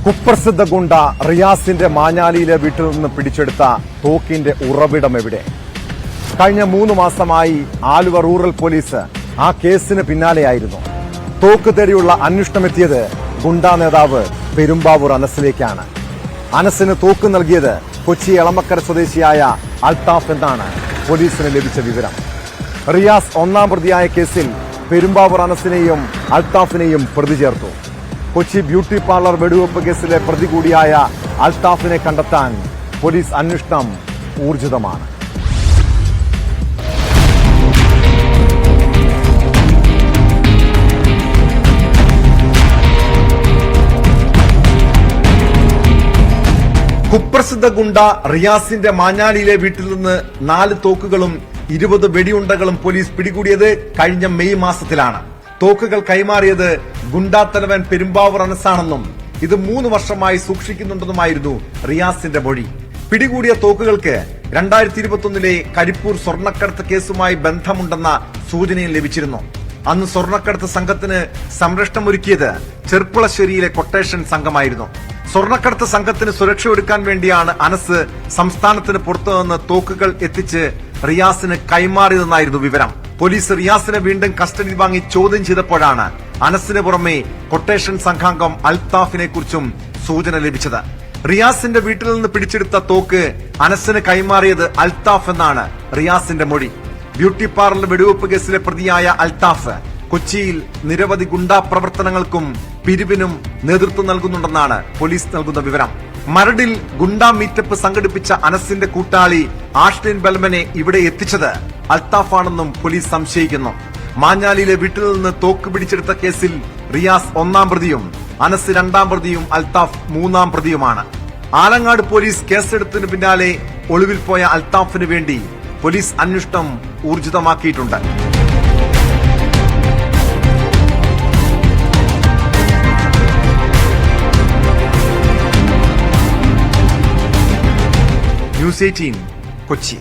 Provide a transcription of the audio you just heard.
കുപ്രസിദ്ധ ഗുണ്ട റിയാസിന്റെ മാഞ്ഞാലിയിലെ വീട്ടിൽ നിന്ന് പിടിച്ചെടുത്ത തോക്കിന്റെ ഉറവിടം എവിടെ? കഴിഞ്ഞ 3 മാസമായി ആലുവ റൂറൽ പോലീസ് ആ കേസിന് പിന്നാലെയായിരുന്നു. തോക്ക് തേടിയുള്ള അന്വേഷണമെത്തിയത് ഗുണ്ടാ നേതാവ് പെരുമ്പാവൂർ അനസിലേക്കാണ്. അനസിന് തോക്ക് നൽകിയത് കൊച്ചി എളമക്കര സ്വദേശിയായ അൽത്താഫ് എന്നാണ് പോലീസിന് ലഭിച്ച വിവരം. റിയാസ് 1ാം പ്രതിയായ കേസിൽ പെരുമ്പാവൂർ അനസിനെയും അൽത്താഫിനെയും പ്രതി ചേർത്തു. കൊച്ചി ബ്യൂട്ടി പാർലർ വെടിവെപ്പ് കേസിലെ പ്രതി കൂടിയായ അൽത്താഫിനെ കണ്ടെത്താൻ പോലീസ് അന്വേഷണം ഊർജിതമാണ്. കുപ്രസിദ്ധ ഗുണ്ട റിയാസിന്റെ മാഞ്ഞാലിയിലെ വീട്ടിൽ നിന്ന് 4 തോക്കുകളും 20 വെടിയുണ്ടകളും പോലീസ് പിടികൂടിയത് കഴിഞ്ഞ മെയ് മാസത്തിലാണ്. തോക്കുകൾ കൈമാറിയത് ഗുണ്ടാത്തലവൻ പെരുമ്പാവൂർ അനസാണെന്നും ഇത് 3 വർഷമായി സൂക്ഷിക്കുന്നുണ്ടെന്നുമായിരുന്നു റിയാസിന്റെ മൊഴി. പിടികൂടിയ തോക്കുകൾക്ക് 2021 കരിപ്പൂർ സ്വർണ്ണക്കടത്ത് കേസുമായി ബന്ധമുണ്ടെന്ന സൂചനയും ലഭിച്ചിരുന്നു. അന്ന് സ്വർണ്ണക്കടത്ത് സംഘത്തിന് സംരക്ഷണമൊരുക്കിയത് ചെർപ്പുളശ്ശേരിയിലെ കൊട്ടേഷൻ സംഘമായിരുന്നു. സ്വർണ്ണക്കടത്ത് സംഘത്തിന് സുരക്ഷയൊരുക്കാൻ വേണ്ടിയാണ് അനസ് സംസ്ഥാനത്തിന് പുറത്തുനിന്ന് തോക്കുകൾ എത്തിച്ച് റിയാസിന് കൈമാറിയതെന്നായിരുന്നു വിവരം. പോലീസ് റിയാസിനെ വീണ്ടും കസ്റ്റഡിയിൽ വാങ്ങി ചോദ്യം ചെയ്തപ്പോഴാണ് അനസിന് പുറമെ കൊട്ടേഷൻ സംഘാംഗം അൽത്താഫിനെ കുറിച്ചും സൂചന ലഭിച്ചത്. റിയാസിന്റെ വീട്ടിൽ നിന്ന് പിടിച്ചെടുത്ത തോക്ക് അനസിന് കൈമാറിയത് അൽത്താഫ് എന്നാണ് റിയാസിന്റെ മൊഴി. ബ്യൂട്ടി പാർലർ വെടിവെപ്പ് കേസിലെ പ്രതിയായ അൽത്താഫ് കൊച്ചിയിൽ നിരവധി ഗുണ്ടാ പ്രവർത്തനങ്ങൾക്കും പിരിവിനും നേതൃത്വം നൽകുന്നുണ്ടെന്നാണ് പോലീസ് നൽകുന്ന വിവരം. മരടിൽ ഗുണ്ടാ മീറ്റപ്പ് സംഘടിപ്പിച്ച അനസിന്റെ കൂട്ടാളി ആഷ്ലിൻ ബൽമനെ ഇവിടെ എത്തിച്ചത് അൽത്താഫാണെന്നും പോലീസ് സംശയിക്കുന്നു. മാഞ്ഞാലിയിലെ വീട്ടിൽ നിന്ന് തോക്ക് പിടിച്ചെടുത്ത കേസിൽ റിയാസ് 1ാം പ്രതിയും അനസ് 2ാം പ്രതിയും അൽത്താഫ് 3ാം പ്രതിയുമാണ്. ആലങ്ങാട് പോലീസ് കേസെടുത്തതിന് പിന്നാലെ ഒളിവിൽ പോയ അൽത്താഫിന് വേണ്ടി പോലീസ് അന്വേഷണം ഊർജിതമാക്കിയിട്ടുണ്ട്. ന്യൂസ് 18 കൊച്ചി.